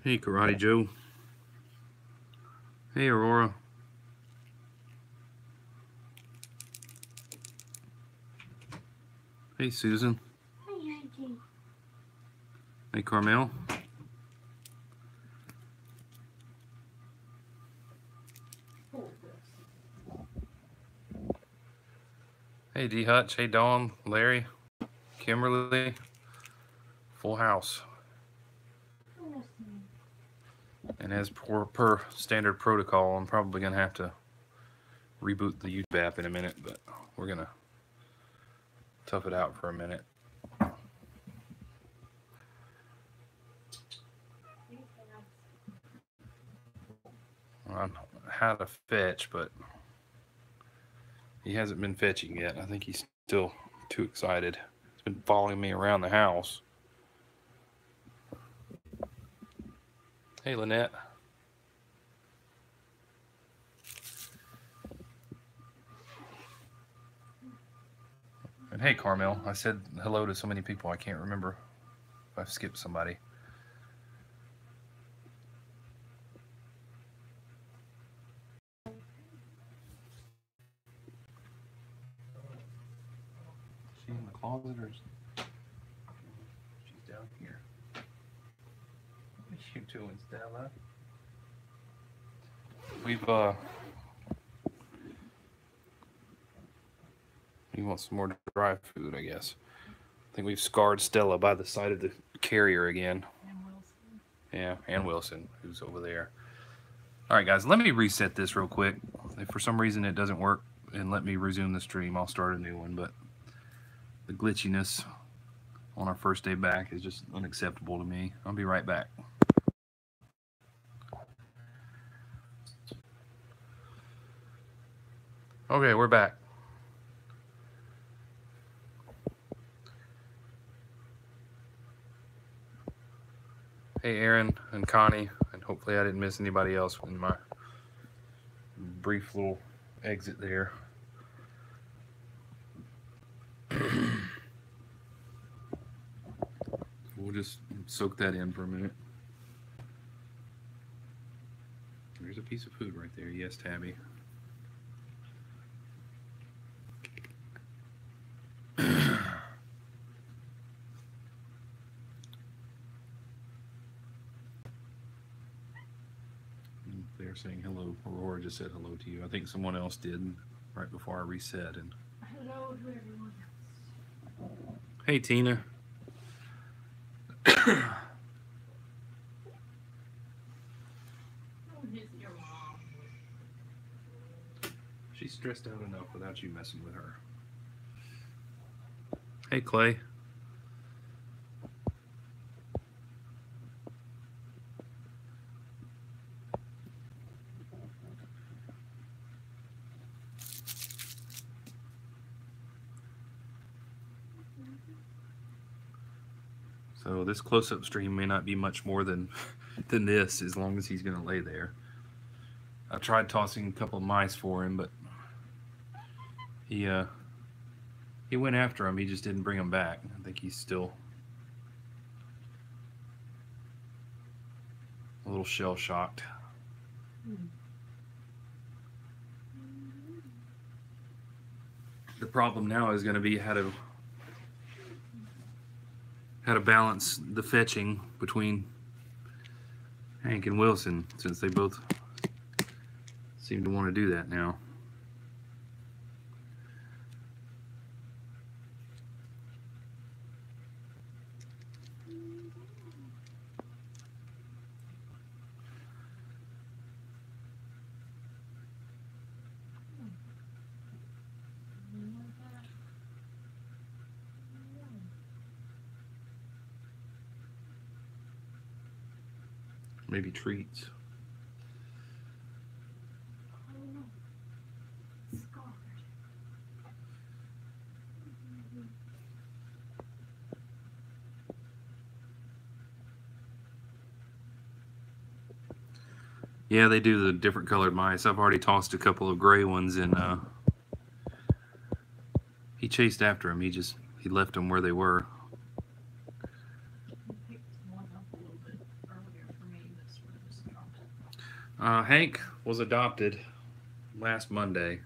Hey, Karate Joe. Hey, Aurora. Hey, Susan. Hey, Angie. Hey, Carmel. Hey, D Hutch. Hey, Dawn, Larry, Kimberly. Full house. And as per standard protocol, I'm probably going to have to reboot the YouTube app in a minute, but we're going to tough it out for a minute. I had a fetch, but he hasn't been fetching yet. I think he's still too excited. He's been following me around the house. Hey, Lynette. And hey, Carmel. I said hello to so many people I can't remember if I've skipped somebody. Is she in the closet or she's down here? What are you doing, Stella? You want some more dry food, I guess. I think we've scarred Stella by the side of the carrier again. And Wilson. Yeah, and Wilson, who's over there. All right, guys, let me reset this real quick. If for some reason it doesn't work and let me resume the stream, I'll start a new one. But the glitchiness on our first day back is just unacceptable to me. I'll be right back. Okay, we're back. Hey, Aaron and Connie, and hopefully I didn't miss anybody else in my brief little exit there. We'll just soak that in for a minute. There's a piece of food right there. Yes, Tabby. They're saying hello. Aurora just said hello to you. I think someone else did right before I reset. And Hello to everyone else. hey, Tina. Your mom. She's stressed out enough without you messing with her. Hey, Clay. So this close-up stream may not be much more than this, as long as he's going to lay there. I tried tossing a couple of mice for him, but he went after him. He just didn't bring them back. I think he's still a little shell-shocked. The problem now is going to be how to balance the fetching between Hank and Wilson, since they both seem to want to do that now. Maybe treats. Yeah, they do the different colored mice. I've already tossed a couple of gray ones, and he chased after him. He left them where they were. He picked one up a little bit earlier for me, but Hank was adopted last Monday,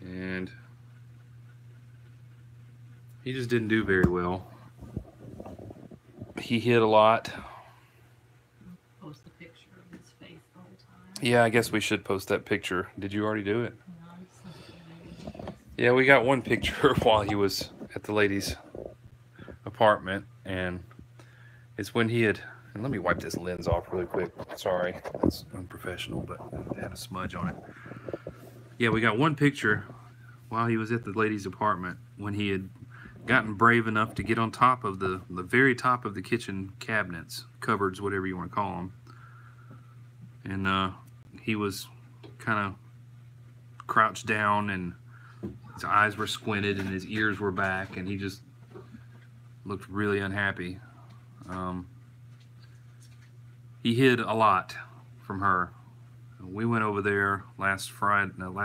and he just didn't do very well. He hid a lot. Post a picture of his face the whole time. Yeah, I guess we should post that picture. Did you already do it? No, I just sent it to you. Yeah, we got one picture while he was at the lady's apartment, and it's when he had, and let me wipe this lens off really quick. Sorry, that's unprofessional, but it had a smudge on it. Yeah, we got one picture while he was at the lady's apartment when he had gotten brave enough to get on top of the very top of the kitchen cabinets, cupboards, whatever you want to call them. And he was kind of crouched down, and his eyes were squinted and his ears were back, and he just looked really unhappy. He hid a lot from her. We went over there last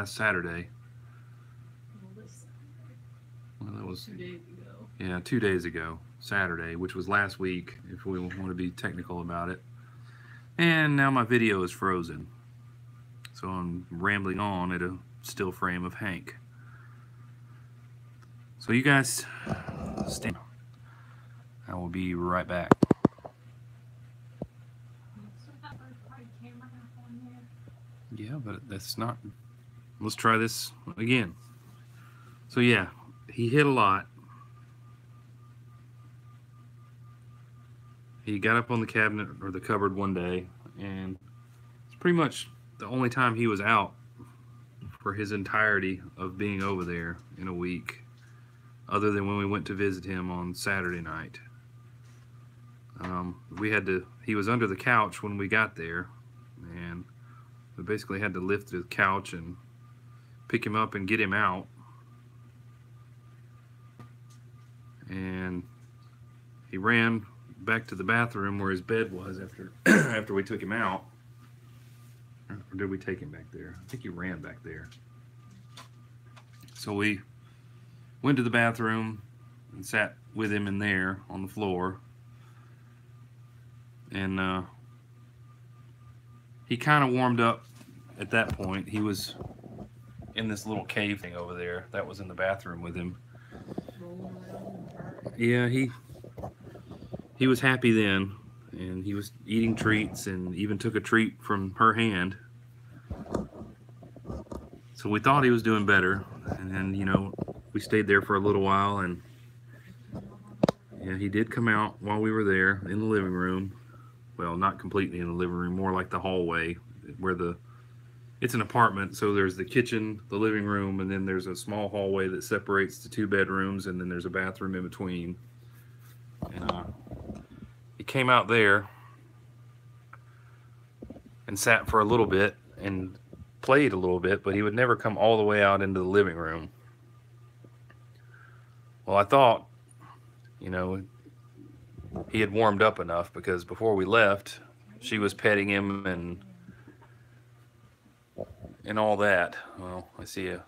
Saturday. Well, that was 2 days ago. Yeah, 2 days ago, Saturday, which was last week, if we want to be technical about it. And now my video is frozen, so I'm rambling on at a still frame of Hank. So you guys stand. I will be right back. Yeah, but that's not. Let's try this again. So yeah, he hit a lot. He got up on the cabinet or the cupboard one day, and it's pretty much the only time he was out for his entirety of being over there in a week, other than when we went to visit him on Saturday night. He was under the couch when we got there, and we basically had to lift the couch and pick him up and get him out. And he ran back to the bathroom where his bed was after we took him out. Or did we take him back there? I think he ran back there. So we went to the bathroom and sat with him in there on the floor. And he kind of warmed up at that point. He was in this little cave thing over there. That was in the bathroom with him. Yeah, he was happy then, and he was eating treats and even took a treat from her hand. So we thought he was doing better, and then, you know, we stayed there for a little while, and yeah, he did come out while we were there in the living room. Well, not completely in the living room, more like the hallway where it's an apartment, so there's the kitchen, the living room, and then there's a small hallway that separates the 2 bedrooms, and then there's a bathroom in between. And he came out there and sat for a little bit and played a little bit, but he would never come all the way out into the living room. Well, I thought, you know, he had warmed up enough, because before we left, she was petting him and all that. Well, I see a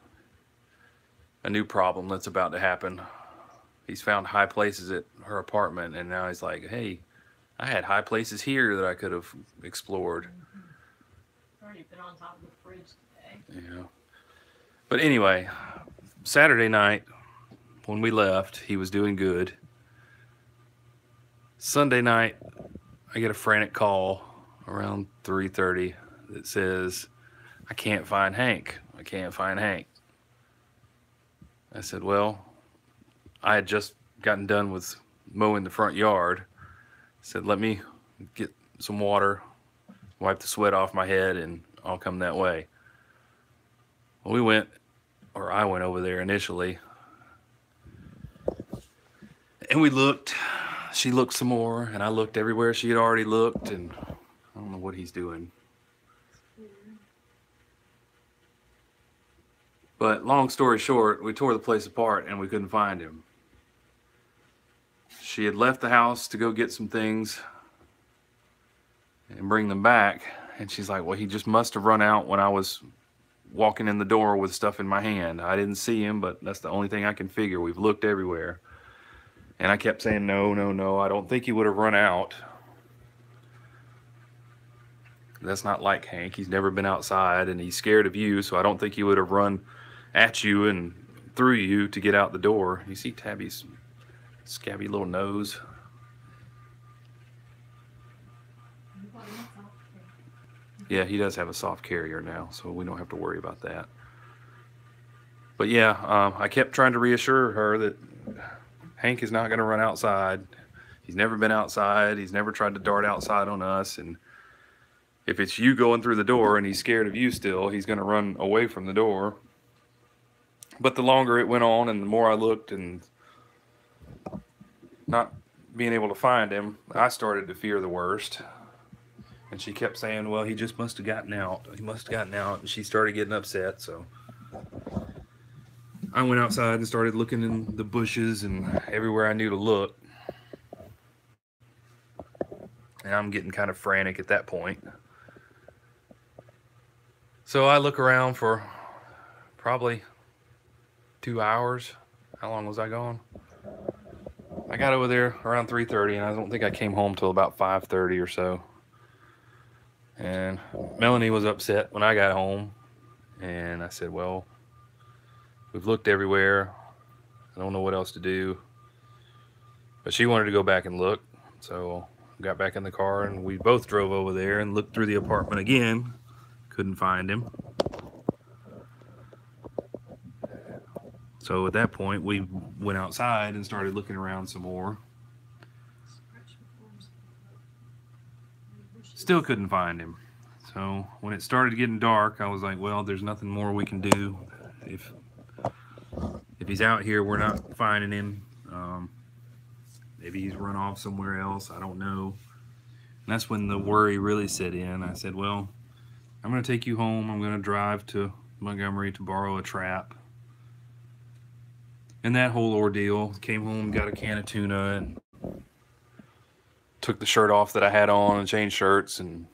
new problem that's about to happen. He's found high places at her apartment, and now he's like, hey, I had high places here that I could have explored. Already been on top of the fridge today. Yeah. But anyway, Saturday night when we left, he was doing good. Sunday night, I get a frantic call around 3:30 that says, I can't find Hank. I can't find Hank. I said, well, I had just gotten done with mowing the front yard. I said, let me get some water, wipe the sweat off my head, and I'll come that way. Well, I went over there initially, and we looked. She looked some more, and I looked everywhere she had already looked, and I don't know what he's doing. But long story short, we tore the place apart, and we couldn't find him. She had left the house to go get some things and bring them back, and she's like, well, he just must have run out when I was walking in the door with stuff in my hand. I didn't see him, but that's the only thing I can figure. We've looked everywhere. And I kept saying, no, I don't think he would have run out. That's not like Hank. He's never been outside, and he's scared of you, so I don't think he would have run at you and through you to get out the door. You see Tabby's scabby little nose? Yeah, he does have a soft carrier now, so we don't have to worry about that. But yeah, I kept trying to reassure her that Hank is not going to run outside. He's never been outside. He's never tried to dart outside on us. And if it's you going through the door and he's scared of you still, he's going to run away from the door. But the longer it went on and the more I looked and not being able to find him, I started to fear the worst. And she kept saying, well, he just must have gotten out. He must have gotten out. And she started getting upset, so I went outside and started looking in the bushes and everywhere I knew to look. And I'm getting kind of frantic at that point. So I look around for probably 2 hours. How long was I gone? I got over there around 3:30, and I don't think I came home till about 5:30 or so. And Melanie was upset when I got home. And I said, well, we've looked everywhere. I don't know what else to do. But she wanted to go back and look. So got back in the car and we both drove over there and looked through the apartment again. Couldn't find him. So at that point we went outside and started looking around some more. Still couldn't find him. So when it started getting dark, I was like, well, there's nothing more we can do. If he's out here, we're not finding him. Maybe he's run off somewhere else. I don't know. And that's when the worry really set in. I said, well, I'm going to take you home. I'm going to drive to Montgomery to borrow a trap. And that whole ordeal, came home, got a can of tuna, and took the shirt off that I had on and changed shirts and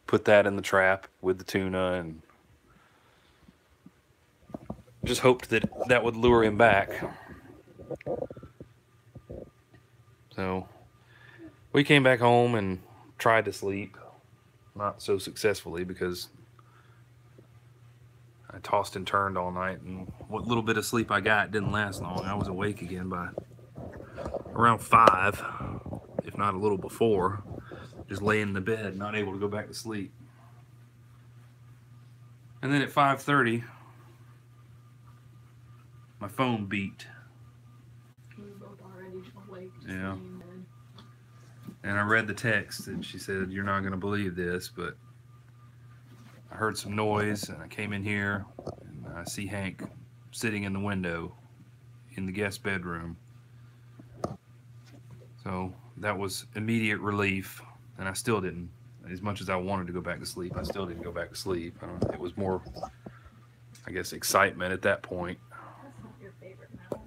put that in the trap with the tuna and just hoped that that would lure him back. So we came back home and tried to sleep, not so successfully because I tossed and turned all night, and what little bit of sleep I got didn't last long. I was awake again by around 5, if not a little before, just laying in the bed, not able to go back to sleep. And then at 5:30, my phone beeped. Yeah. And I read the text, and she said, you're not going to believe this, but I heard some noise, and I came in here, and I see Hank sitting in the window in the guest bedroom. So that was immediate relief, and I still didn't, as much as I wanted to go back to sleep, I still didn't go back to sleep. It was more, I guess, excitement at that point. That's not your favorite mouse.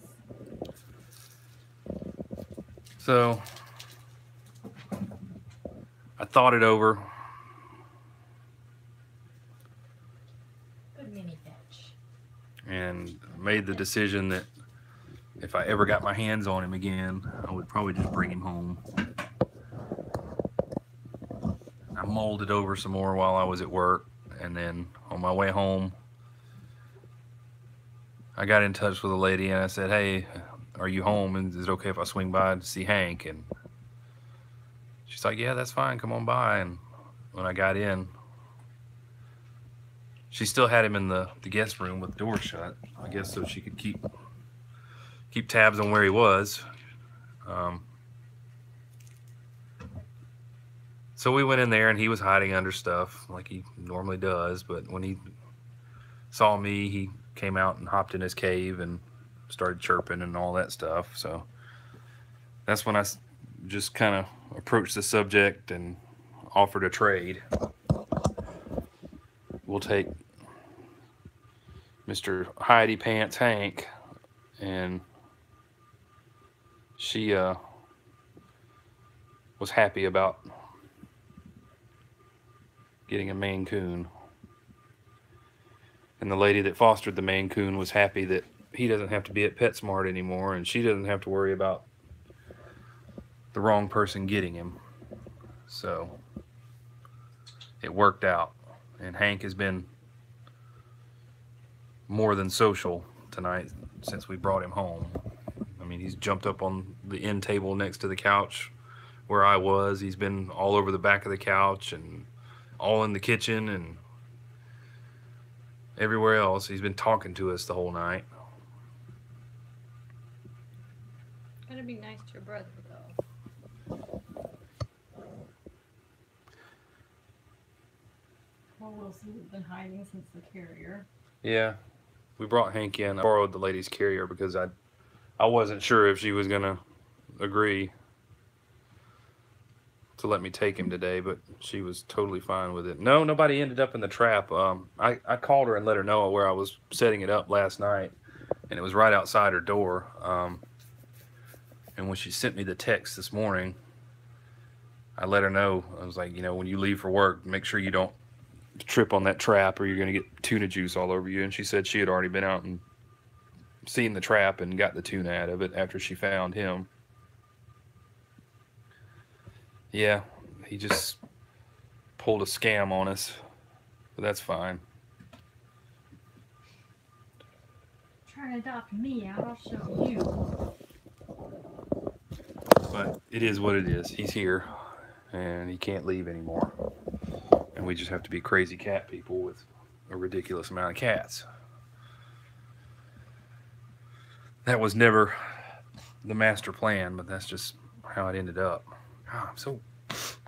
So I thought it over. Good mini fetch. And made the decision that if I ever got my hands on him again, I would probably just bring him home. I mulled it over some more while I was at work, and then on my way home, I got in touch with a lady and I said, hey, are you home? And is it okay if I swing by to see Hank? And she's like, yeah, that's fine. Come on by. And when I got in, she still had him in the guest room with the door shut, I guess, so she could keep tabs on where he was. So we went in there, and he was hiding under stuff like he normally does. But when he saw me, he came out and hopped in his cave and started chirping and all that stuff. So that's when I just kind of approached the subject and offered a trade. We'll take Mr. Heidi Pants Hank, and she was happy about getting a Maine Coon. And the lady that fostered the Maine Coon was happy that he doesn't have to be at PetSmart anymore, and she doesn't have to worry about the wrong person getting him. So it worked out. And Hank has been more than social tonight since we brought him home. I mean, he's jumped up on the end table next to the couch where I was. He's been all over the back of the couch and all in the kitchen and everywhere else. He's been talking to us the whole night. Gotta be nice to your brother, though. Well, Wilson's been hiding since the carrier. Yeah, we brought Hank in. I borrowed the lady's carrier because I wasn't sure if she was gonna agree to let me take him today, but she was totally fine with it. No, nobody ended up in the trap. I called her and let her know where I was setting it up last night, and it was right outside her door. And when she sent me the text this morning, I let her know. I was like, you know, when you leave for work, make sure you don't trip on that trap or you're going to get tuna juice all over you. And she said she had already been out and seen the trap and got the tuna out of it after she found him. Yeah, he just pulled a scam on us, but that's fine. Try to adopt me out, I'll show you. But it is what it is. He's here, and he can't leave anymore. And we just have to be crazy cat people with a ridiculous amount of cats. That was never the master plan, but that's just how it ended up. God, I'm so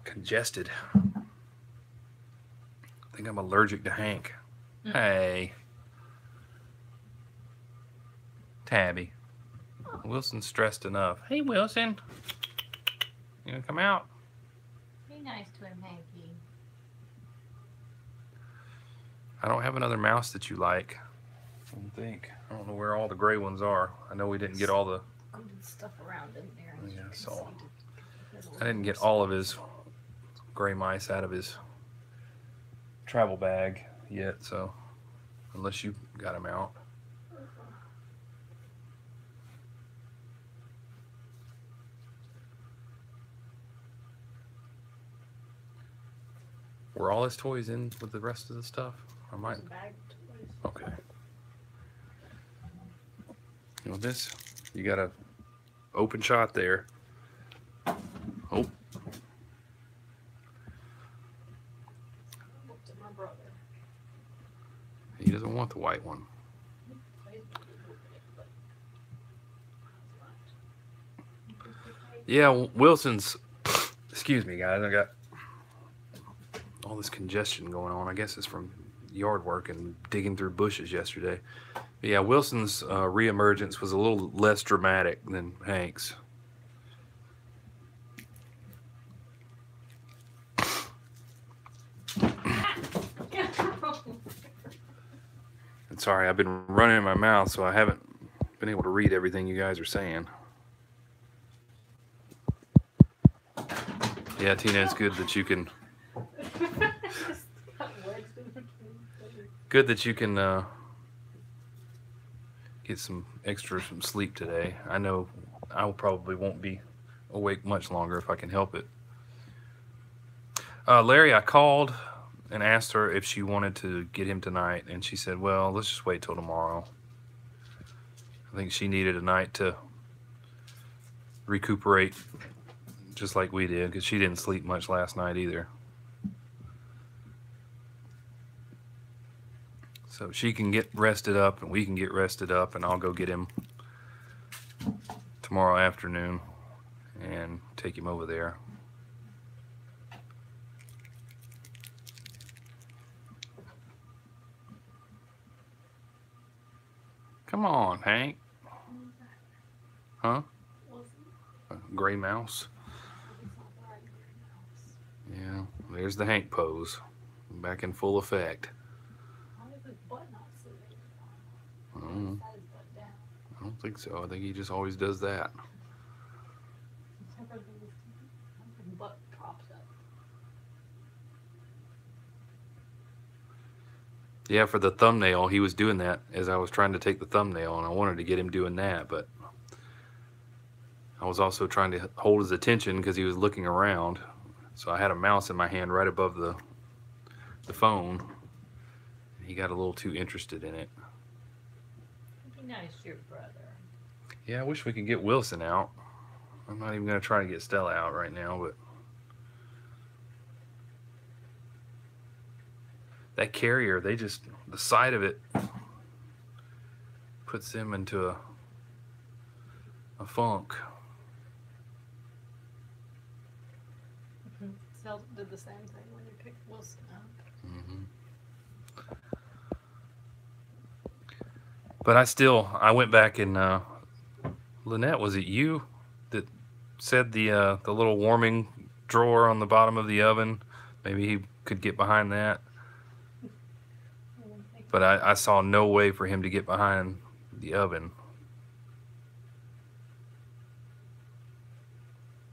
congested. I think I'm allergic to Hank. Hey. Tabby. Wilson's stressed enough. Hey, Wilson. You gonna come out? Be nice to him, Hanky. I don't have another mouse that you like. I don't think. I don't know where all the gray ones are. I know we didn't get all the Stuff around in there. Yeah, so I didn't get all of his gray mice out of his travel bag yet, so unless you got him out. Were all his toys in with the rest of the stuff? I might. Okay. You know this? You got a open shot there. Oh. He doesn't want the white one. Yeah, Wilson's. Excuse me, guys. I got all this congestion going on. I guess it's from yard work and digging through bushes yesterday. But yeah, Wilson's reemergence was a little less dramatic than Hank's. And sorry, I've been running my mouth, so I haven't been able to read everything you guys are saying. Yeah, Tina, it's good that you can. Good that you can get some sleep today. I know I probably won't be awake much longer if I can help it. Larry, I called and asked her if she wanted to get him tonight, and she said, well, let's just wait till tomorrow. I think she needed a night to recuperate just like we did, because she didn't sleep much last night either. So she can get rested up and we can get rested up, and I'll go get him tomorrow afternoon and take him over there. Come on, Hank. Huh? A gray mouse? Yeah, there's the Hank pose. Back in full effect. I don't think so. I think he just always does that. Yeah, for the thumbnail, he was doing that as I was trying to take the thumbnail, and I wanted to get him doing that, but I was also trying to hold his attention because he was looking around. So I had a mouse in my hand right above the the phone. He got a little too interested in it. Be nice to your brother. Yeah, I wish we could get Wilson out. I'm not even going to try to get Stella out right now, but that carrier, the sight of it puts them into a funk. Sel did the same thing when you picked Wilson up. But I went back and Lynette, was it you that said the little warming drawer on the bottom of the oven? Maybe he could get behind that. But I saw no way for him to get behind the oven.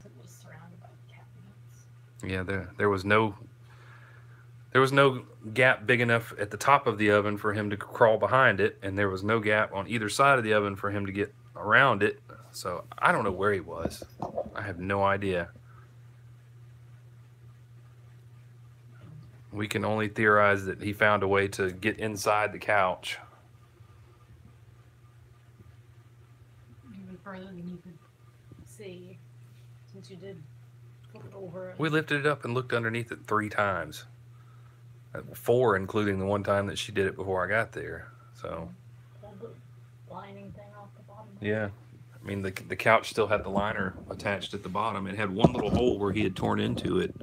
It was surrounded by cabinets. Yeah, there was no gap big enough at the top of the oven for him to crawl behind it, and there was no gap on either side of the oven for him to get around it. So I don't know where he was. I have no idea. We can only theorize that he found a way to get inside the couch. Even further than you could see, since you did flip it over. We lifted it up and looked underneath it 3 times. 4, including the one time that she did it before I got there. So. Pull the lining thing off the bottom. Yeah. I mean, the couch still had the liner attached at the bottom. It had one little hole where he had torn into it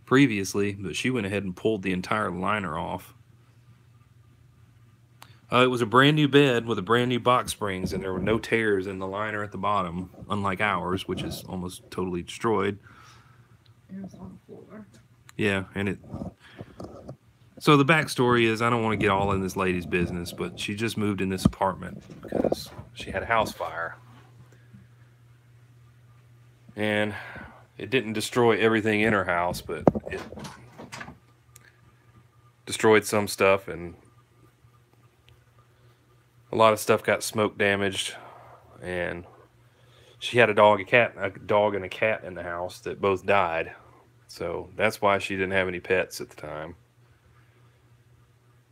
previously, but she went ahead and pulled the entire liner off. It was a brand new bed with a brand new box springs, and there were no tears in the liner at the bottom, unlike ours, which is almost totally destroyed. And it was on the floor. Yeah, and it... So the backstory is, I don't want to get all in this lady's business, but she just moved in this apartment because she had a house fire. And it didn't destroy everything in her house, but it destroyed some stuff, and a lot of stuff got smoke damaged. And she had a dog and a cat in the house that both died. So that's why she didn't have any pets at the time.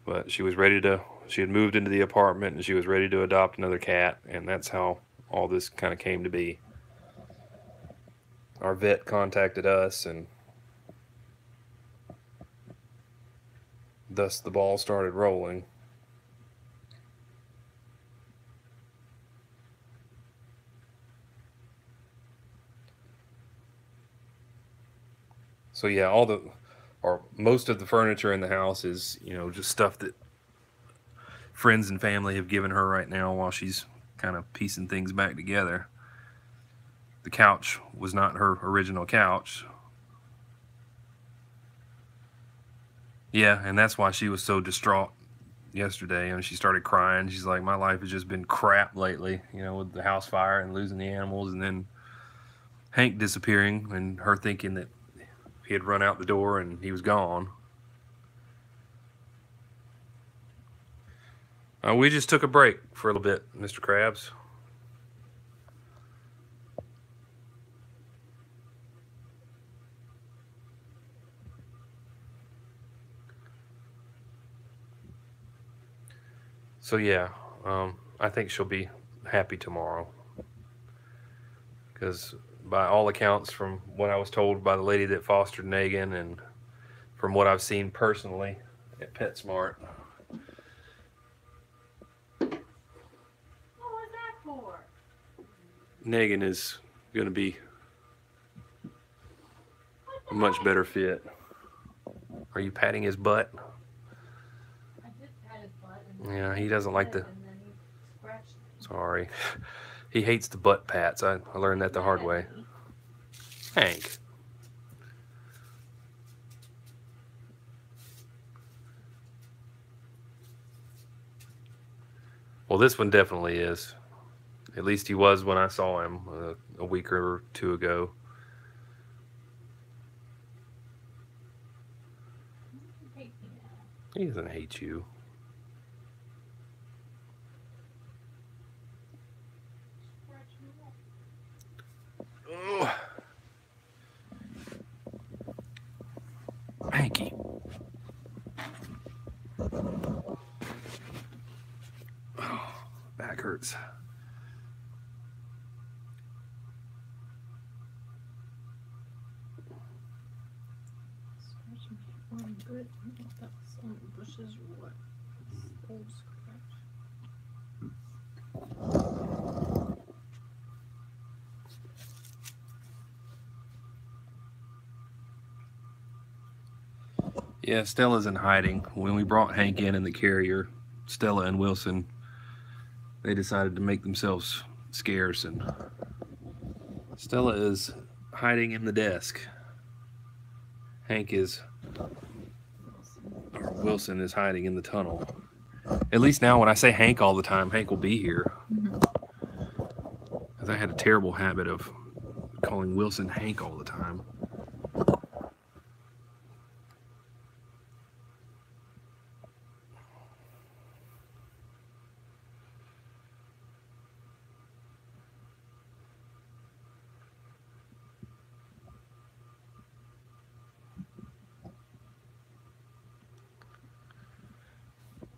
But she had moved into the apartment, and she was ready to adopt another cat, and that's how all this kind of came to be. Our vet contacted us, and thus the ball started rolling. So yeah, most of the furniture in the house is, just stuff that friends and family have given her right now while she's kind of piecing things back together. The couch was not her original couch. Yeah, and that's why she was so distraught yesterday. And she started crying. She's like, my life has just been crap lately, with the house fire and losing the animals, and then Hank disappearing, and her thinking that he had run out the door and he was gone. We just took a break for a little bit, Mr. Krabs. So yeah, I think she'll be happy tomorrow. Because by all accounts, from what I was told by the lady that fostered Negan, and from what I've seen personally at PetSmart. What was that for? Negan is going to be a much better fit. Are you patting his butt? I did pat his butt. Yeah, he doesn't like the... And then he scratched it. Sorry. He hates the butt pats. I learned that the hard way. Hank. Well, this one definitely is. At least he was when I saw him a week or 2 ago. Hate me now. He doesn't hate you. Scratch me up. Oh. Hanky. hurts. Scratch my arm good. I don't know if that was on the bushes or what. Old scratch. Yeah, Stella's in hiding. When we brought Hank in the carrier, Stella and Wilson, they decided to make themselves scarce, and Stella is hiding in the desk. Hank is, or Wilson is hiding in the tunnel. At least now when I say Hank all the time, Hank will be here. Because I had a terrible habit of calling Wilson Hank all the time.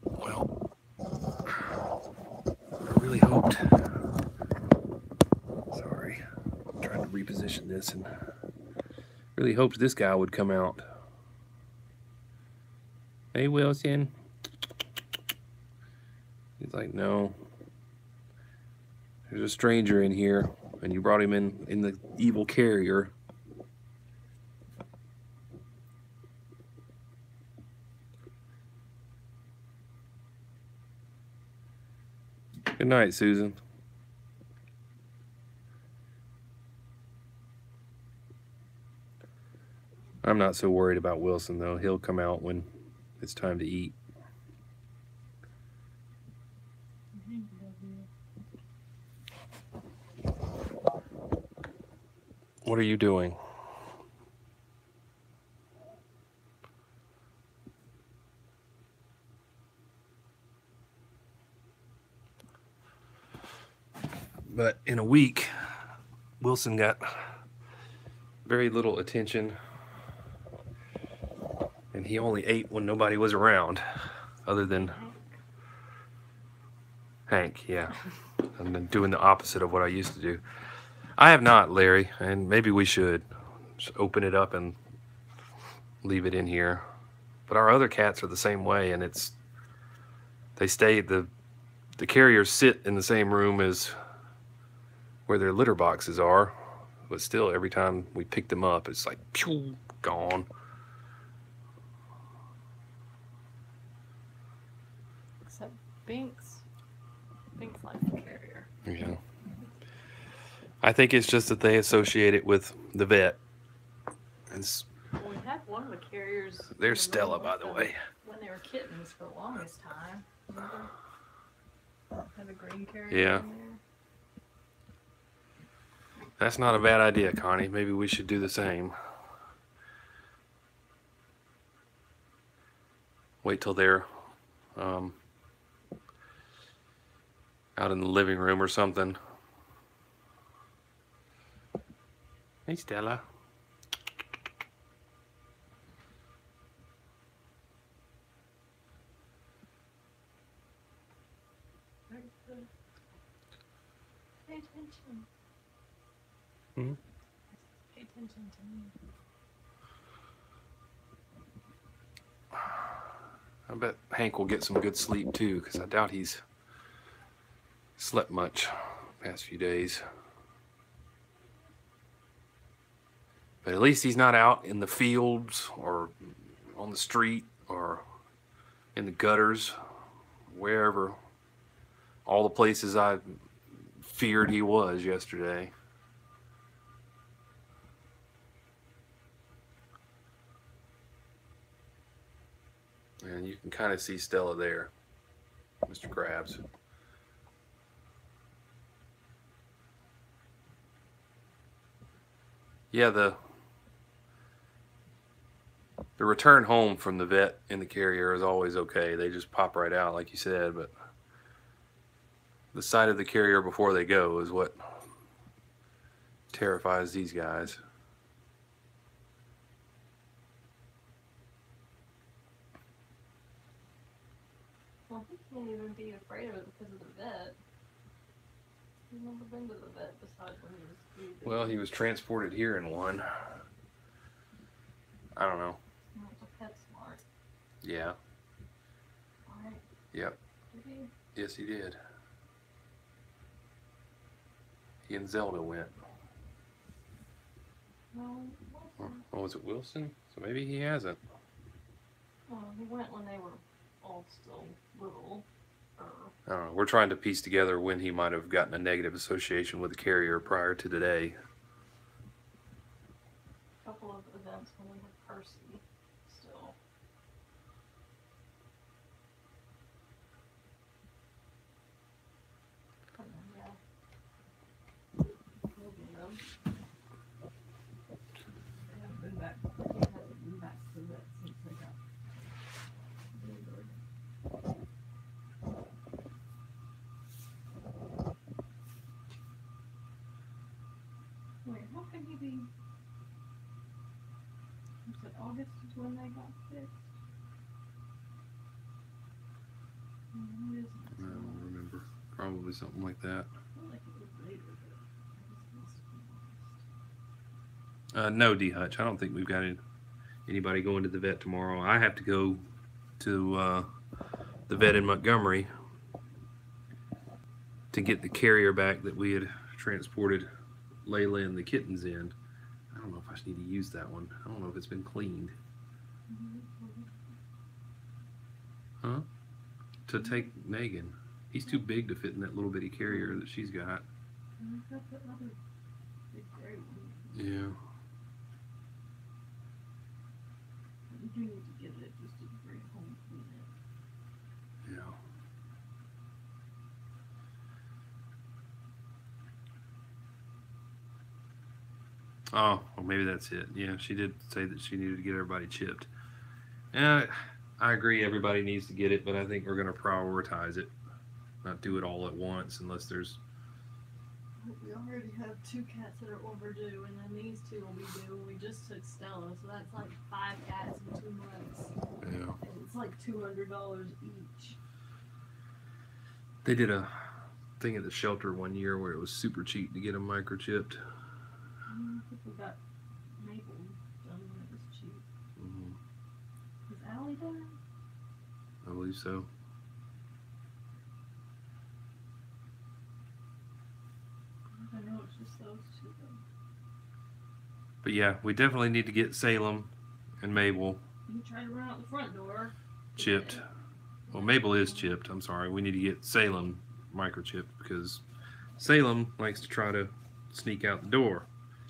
Well, I really hoped. Sorry, I'm trying to reposition this, and really hoped this guy would come out. Hey, Wilson. He's like, no. There's a stranger in here, and you brought him in the evil carrier. Good night, Susan. I'm not so worried about Wilson, though. He'll come out when it's time to eat. What are you doing? But in a week, Wilson got very little attention, and he only ate when nobody was around, other than Hank, yeah. I'm then doing the opposite of what I used to do. I have not, Larry, and maybe we should just open it up and leave it in here. But our other cats are the same way, and they stay, the carriers sit in the same room as where their litter boxes are, but still every time we pick them up, it's like, pew, gone. Except Binks. Binks likes the carrier. Yeah. I think it's just that they associate it with the vet. It's, Well, we had one of the carriers. there's Stella, by the way. When they were kittens for the longest time. Remember? Had a green carrier Yeah. in there. That's not a bad idea, Connie. Maybe we should do the same. Wait till they're out in the living room or something. Hey, Stella. Very good. Pay attention. Hmm? Pay attention to me. I bet Hank will get some good sleep too, because I doubt he's slept much the past few days. But at least he's not out in the fields or on the street or in the gutters, wherever, all the places I feared he was yesterday. And you can kind of see Stella there, Mr. Krabs. Yeah, the return home from the vet in the carrier is always okay. They just pop right out, like you said, but the sight of the carrier before they go is what terrifies these guys. Well, he can't even be afraid of it because of the vet. been to the vet besides when he was 3? Well, he was transported here in one. I don't know. Well, it's a PetSmart. Yeah. Alright. Yep. Did he? Yes, he did. He and Zelda went. No, Wilson. Oh, was it Wilson? So maybe he hasn't. Well, he went when they were all still little. I don't know. We're trying to piece together when he might have gotten a negative association with the carrier prior to today. A couple of events when we had Percy still. And then, yeah. We'll get them. They haven't been back. He hasn't been back to the vet since they got delivered. Wait, how can he be? Was it August is when they got fixed? When is it? I don't remember. Probably something like that. I feel like it was later, but I guess it must have been August. No, D Hutch. I don't think we've got anybody going to the vet tomorrow. I have to go to the vet in Montgomery to get the carrier back that we had transported Layla and the kittens in. I don't know if I should need to use that one. I don't know if it's been cleaned. Huh? To take Megan. He's too big to fit in that little bitty carrier that she's got. And we've got that other big gray one. Yeah. We do need to get it just to bring it home and clean it. Yeah. Oh, well, maybe that's it. Yeah, she did say that she needed to get everybody chipped. And I agree everybody needs to get it, but I think we're going to prioritize it. Not do it all at once unless there's... We already have 2 cats that are overdue, and then these 2 will be due. We just took Stella, so that's like 5 cats in 2 months. Yeah. And it's like $200 each. They did a thing at the shelter one year where it was super cheap to get them microchipped. I think we got Maple done when it was cheap. Is Allie done? I believe so. I know it's just those 2 though. But yeah, we definitely need to get Salem and Mabel You tried to run out the front door. chipped. Well, Mabel is chipped. I'm sorry. We need to get Salem microchipped because Salem likes to try to sneak out the door.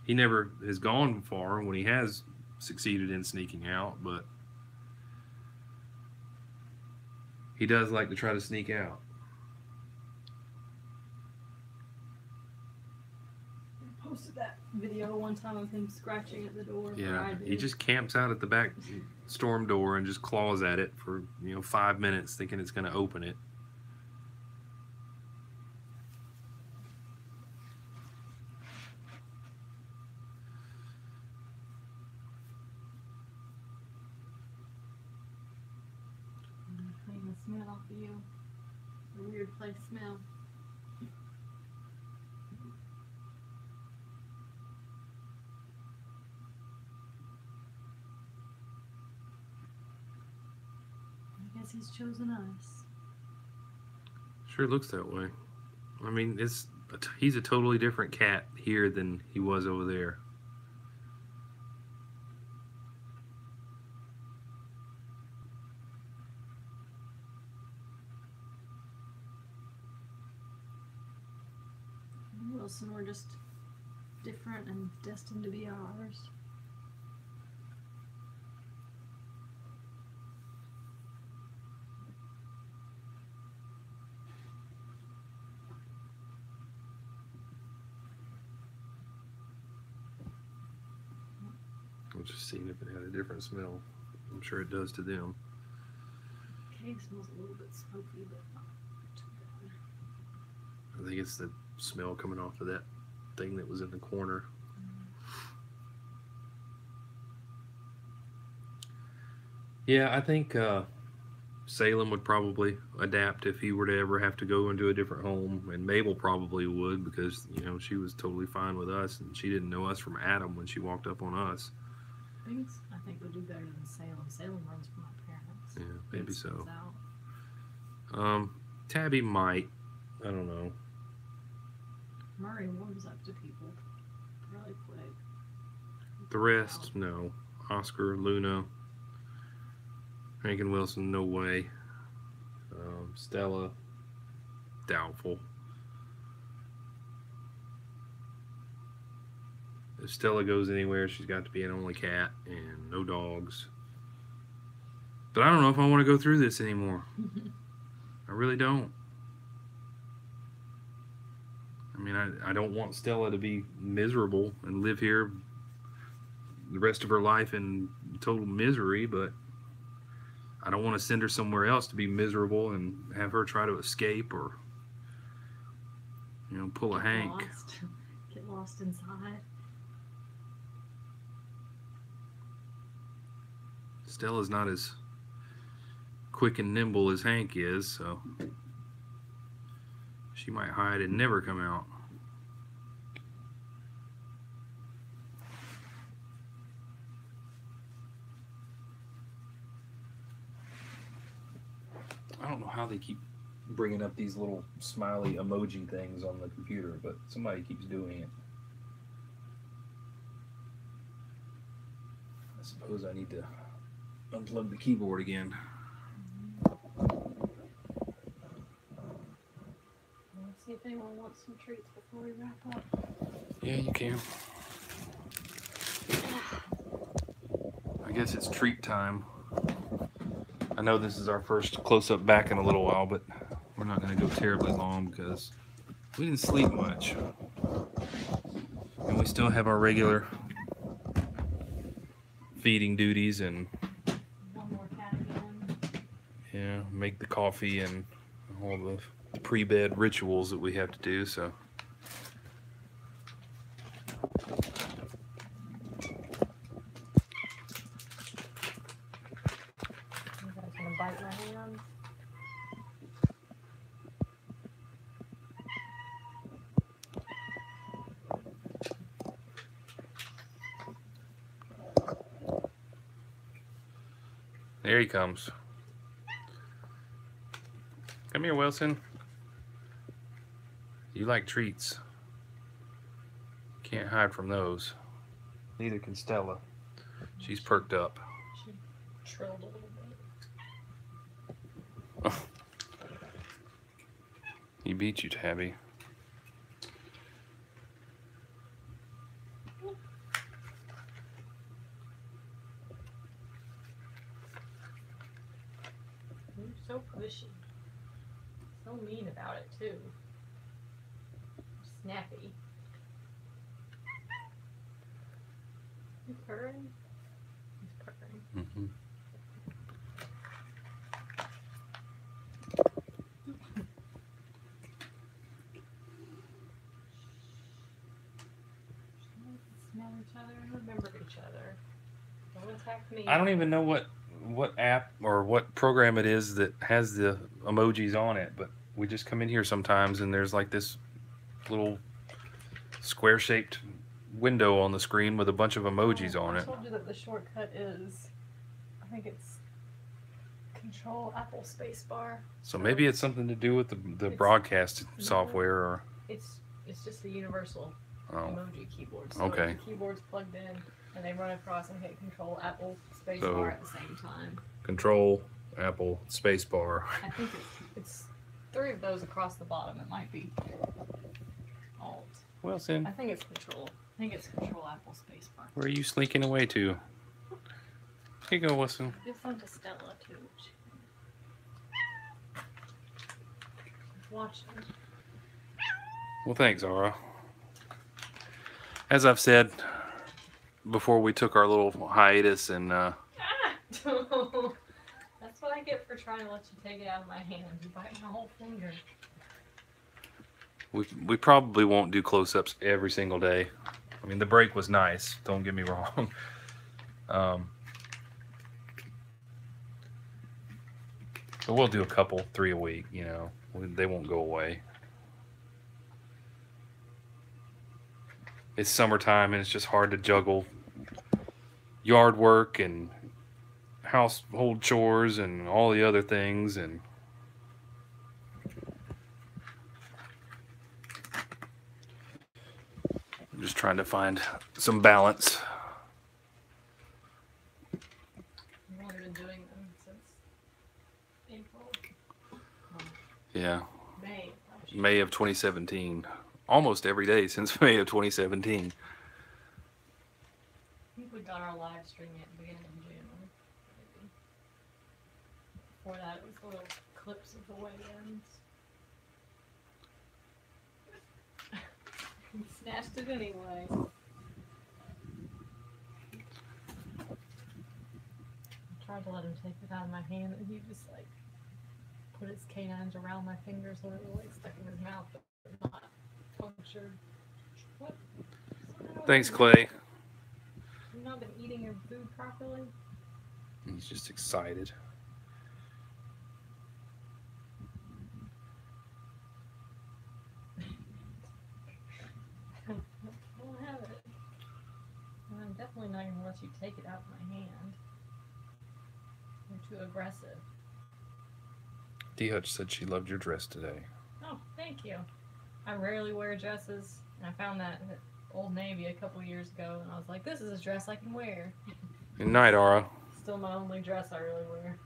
He never has gone far when he has succeeded in sneaking out, but he does like to try to sneak out. I posted that video one time of him scratching at the door. Yeah, he just camps out at the back storm door and just claws at it for 5 minutes, thinking it's going to open it. Clean the smell off of you. A weird place smell. I guess he's chosen us. Sure looks that way. I mean, he's a totally different cat here than he was over there. Wilson were just different and destined to be ours. I was just seeing if it had a different smell. I'm sure it does to them. Cave smells a little bit smoky, but not too bad. I think it's the smell coming off of that thing that was in the corner. Yeah, I think Salem would probably adapt if he were to ever have to go into a different home, and Mabel probably would because, you know, she was totally fine with us, and she didn't know us from Adam when she walked up on us. I think would do better than Salem. Salem runs from my parents. Yeah, maybe so. Out. Tabby might. I don't know. Murray warms up to people really quick. The rest, no. Oscar, Luna, Hankin Wilson, no way. Stella, doubtful. If Stella goes anywhere, she's got to be an only cat and no dogs. But I don't know if I want to go through this anymore. I really don't. I mean, I don't want Stella to be miserable and live here the rest of her life in total misery, but I don't want to send her somewhere else to be miserable and have her try to escape or, you know, pull a Hank. Get lost inside. Stella's not as quick and nimble as Hank is, so she might hide and never come out. I don't know how they keep bringing up these little smiley emoji things on the computer, but somebody keeps doing it. I suppose I need to unplug the keyboard again. Let's see if anyone wants some treats before we wrap up. Yeah, you can. I guess it's treat time. I know this is our first close-up back in a little while, but we're not going to go terribly long because we didn't sleep much. And we still have our regular feeding duties and One more cat again. yeah, make the coffee and all the pre-bed rituals that we have to do, so. Gonna bite my hand. There he comes. Come here, Wilson. You like treats. Can't hide from those. Neither can Stella. She's perked up. She trilled a little bit. He beat you, Tabby. You're so pushy. So mean about it, too. Snappy. You purring? He's purring. Mm-hmm. Smell each other and remember each other. Don't attack me. I don't even know what app or what program it is that has the emojis on it, but we just come in here sometimes and there's like this little square-shaped window on the screen with a bunch of emojis on I it. told you that the shortcut is, I think it's Control Apple Spacebar. So maybe it's something to do with the broadcast software, or It's just a universal oh, emoji keyboard. So okay. the keyboard's plugged in and they run across and hit Control Apple Spacebar So- at the same time. Control Apple Spacebar. I think it's 3 of those across the bottom. It might be Alt. Wilson, I think it's Control. I think it's Control Apple Spacebar. where are you slinking away to? Here you go, Wilson. Give some to Stella too. Watching. Well, thanks, Zara. As I've said before we took our little hiatus and That's what I get for trying to let you take it out of my hand. You bite my whole finger. we probably won't do close-ups every single day. I mean, the break was nice, don't get me wrong. But we'll do a couple, 3 a week, you know. They won't go away. It's summertime and it's just hard to juggle yard work and household chores and all the other things, and I'm just trying to find some balance. I've only been doing them since April. Yeah, May. May of 2017. Almost every day since May of 2017. I think we got our live stream at the beginning of June. Maybe. Before that, it was the little clips of the weigh-ins. He snatched it anyway. I tried to let him take it out of my hand, and he just like put his canines around my fingers so it was like stuck in his mouth, but not punctured. What? Thanks, Clay. You've not been eating your food properly? He's just excited. I don't have it. And I'm definitely not going to let you take it out of my hand. You're too aggressive. D. Hutch said she loved your dress today. Oh, thank you. I rarely wear dresses. And I found that at Old Navy a couple years ago, and I was like, this is a dress I can wear. Good night, Aura. Still my only dress I really wear.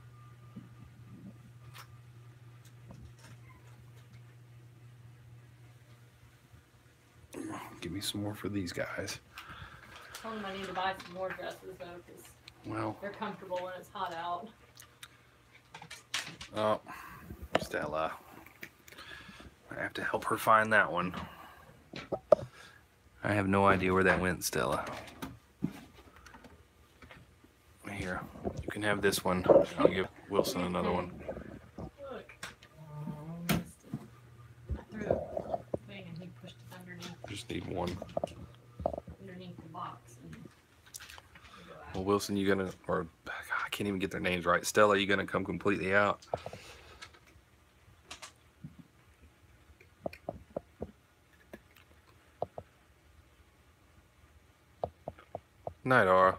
Give me some more for these guys. I told him I need to buy some more dresses, though, because Well, they're comfortable when it's hot out. oh, Stella. I have to help her find that one. I have no idea where that went, Stella. Here, you can have this one. I'll give Wilson another one. Look. I missed it. I threw a thing and he pushed it underneath Just need one. the box. And Well, Wilson, you gonna, or I can't even get their names right. Stella, you gonna come completely out? Night, Aura.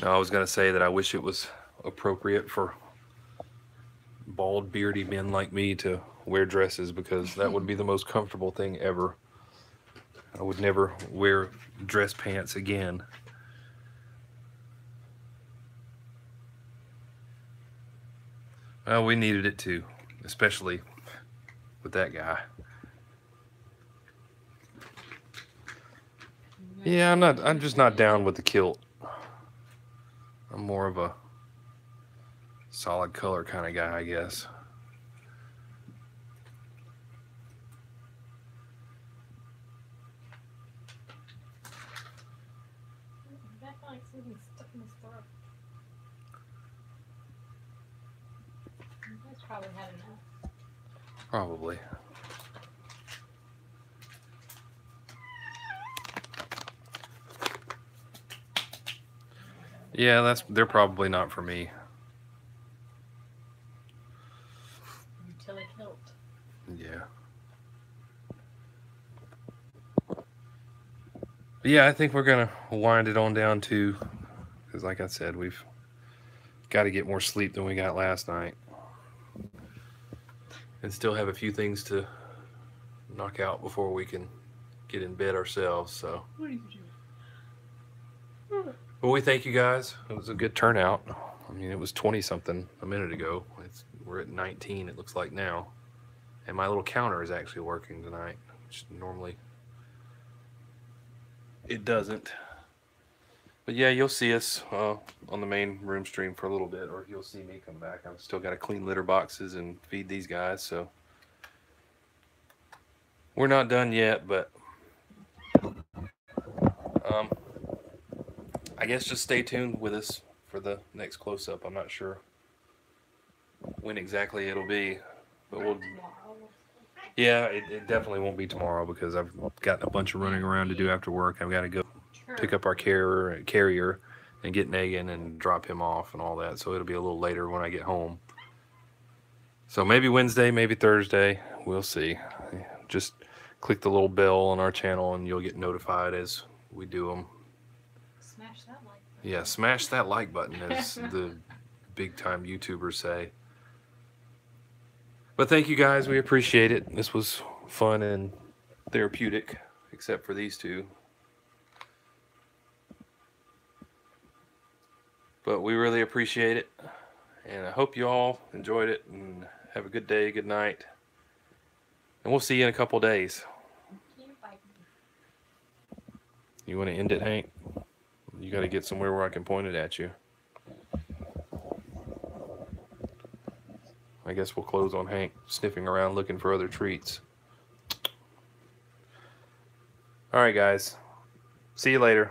No, I was gonna say that I wish it was appropriate for bald, beardy men like me to wear dresses, because that would be the most comfortable thing ever. I would never wear dress pants again. Well, we needed it too, especially with that guy. Yeah, I'm just not down with the kilt. I'm more of a solid color kind of guy, I guess. That like something stuck in his throat. You guys probably had enough. Probably. Yeah, they're probably not for me. Utility kilt. Yeah. But yeah, I think we're gonna wind it on down to, because like I said, we've got to get more sleep than we got last night, and still have a few things to knock out before we can get in bed ourselves. So, What are you doing? well, we thank you guys. It was a good turnout. I mean, it was 20 something a minute ago. We're at 19, it looks like now, and my little counter is actually working tonight, which normally it doesn't. But yeah, you'll see us on the main room stream for a little bit, or you'll see me come back. I've still got to clean litter boxes and feed these guys, so we're not done yet. But I guess just stay tuned with us for the next close-up. I'm not sure when exactly it'll be, but we'll. Yeah, it definitely won't be tomorrow, because I've got a bunch of running around to do after work. I've got to go pick up our carrier and get Negan and drop him off and all that. So it'll be a little later when I get home. So maybe Wednesday, maybe Thursday. We'll see. Just click the little bell on our channel and you'll get notified as we do them. Smash that like button. Yeah, smash that like button, as the big time YouTubers say. But thank you guys. We appreciate it. This was fun and therapeutic, except for these two. But we really appreciate it. And I hope you all enjoyed it and have a good day, good night. And we'll see you in a couple days. You want to end it, Hank? You got to get somewhere where I can point it at you. I guess we'll close on Hank sniffing around looking for other treats. All right, guys. See you later.